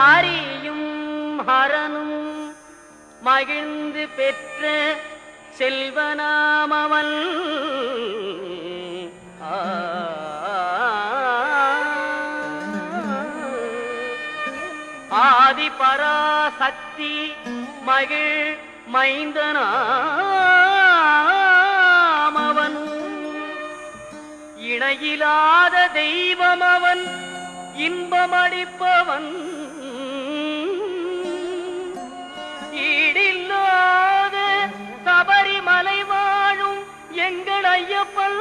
ஹரியும் ஹரனும் மகிழ்ந்து பெற்ற செல்வனாமவன். ஆதி பராசக்தி மகிழ் மைந்தனாமவன். இணையிலாத தெய்வம் அவன், இன்பமளிப்பவன். ஈடில்லாத சபரிமலை வாழும் எங்கள் ஐயப்பன்.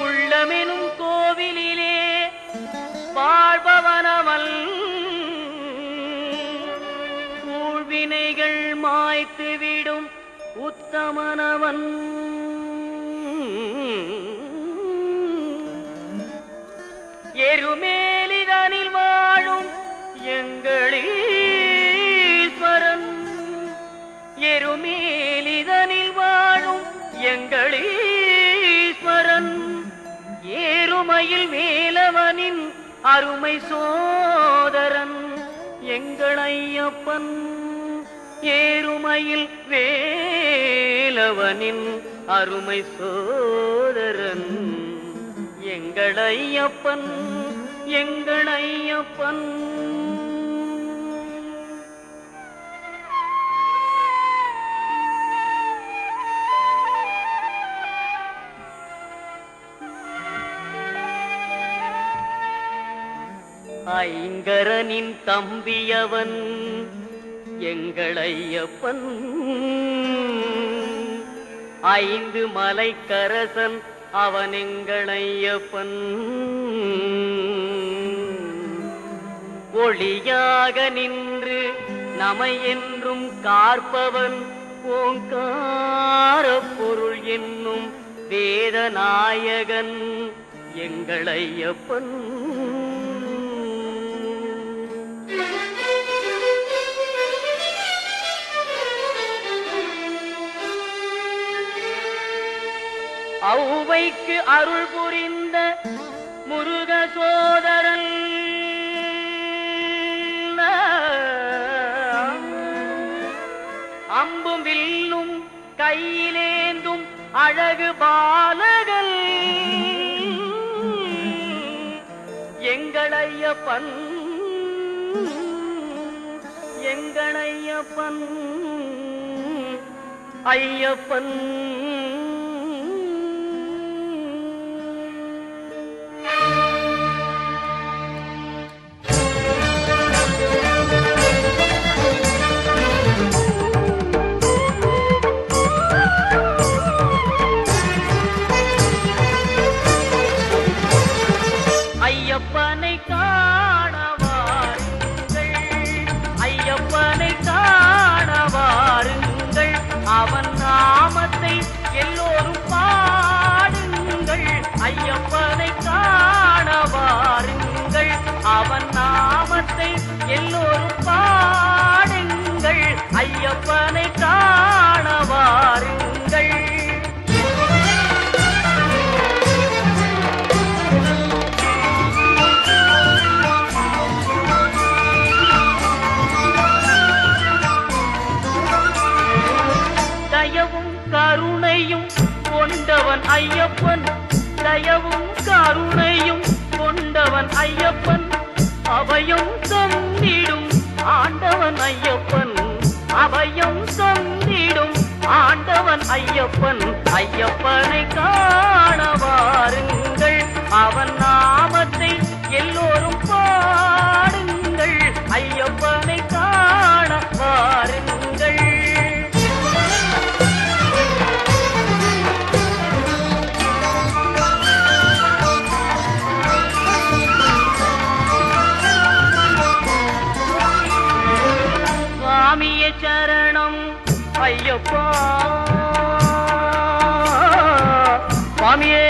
உள்ளமெனும் கோவிலிலே வாழ்பவனவன். கூழ்வினைகள் மாய்த்துவிடும் உத்தமனவன். எருமேலிதனில் வாழும் எங்களீஸ்வரன். எருமேலிதனில் வாழும் எங்களீஸ்வரன். ஏறுமையில் வேலவனின் அருமை சோதரன் எங்கள் ஐயப்பன். ஏறுமையில் வேலவனின் அருமை சோதரன் எங்கள் ஐயப்பன். எங்கள் ஐயப்பன். ஐங்கரனின் தம்பியவன் எங்கள் ஐயப்பன். ஐந்து மலைக்கரசன் அவன் எங்கள் ஐயப்பன். ஒளியாக நின்று நமை என்றும் காற்பவன் ஓங்கார பொருள் என்னும் வேதநாயகன் எங்கள் ஐயப்பன். ஔவைக்கு அருள் புரிந்த முருக சோதரன். அம்பும் வில்லும் கையிலேந்தும் அழகு பாலகன் எங்கள் ஐயப்பன். எங்கள் ஐயப்பன். ஐயப்பன். ஐயப்பனை காண வாருங்கள். ஐயப்பனை காண வாருங்கள். அவன் நாமத்தை எல்லோரும் பாடுங்கள். ஐயப்பனை காண வாருங்கள். அவன் நாமத்தை எல்லோரும் பாடுங்கள். ஐயப்பனை காண வாருங்கள். தயவும் கருணையும் கொண்டவன் ஐயப்பன். தயவும் கருணையும் கொண்டவன் ஐயப்பன். அபயம் தந்திடும் ஆண்டவன் ஐயப்பன். அபயம் தந்திடும் ஆண்டவன் ஐயப்பன். ஐயப்பனை காண வாருங்கள். அவன் நாமத்தை எல்லோரும் பாடுங்கள். ஐயப்பனை காண வாருங்கள். சுவாமியே சரணம் ஐயப்பா. சுவாமியே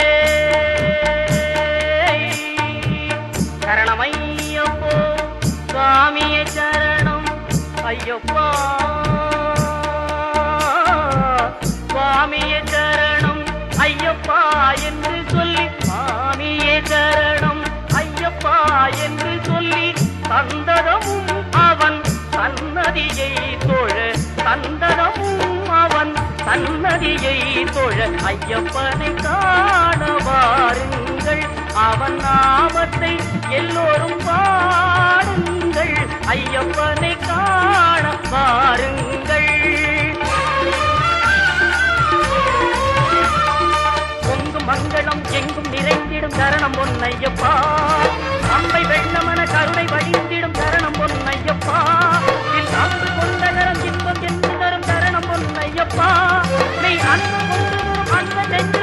சரணமையப்போ சுவாமியே சரணம் ஐயப்பா சுவாமியே சரணம் ஐயப்பா என்று சொல்லி சுவாமியே சரணம் ஐயப்பா என்று சொல்லி தந்ததமும் அவன் சன்னதியை தொழ தந்ததமும் அவன் சன்னதியை தொழ ஐயப்பனை காண வாருங்கள் அவன் நாமத்தை எல்லோரும் பாடுங்கள் ஐயப்பனை காண வாருங்கள் பொங்கும் மங்களம் எங்கும் நிறைந்திடும் தரணம் பொன்னையப்பா அம்பை வெள்ளமன கருணை வழிந்திடும் தரணம் பொன்னையப்பா அன்பு கொண்ட தரம் இன்பம் என்று தரும் தரணம் பொன்னையப்பா நீ அன்பு கொண்டு வரும் அந்த நெஞ்சு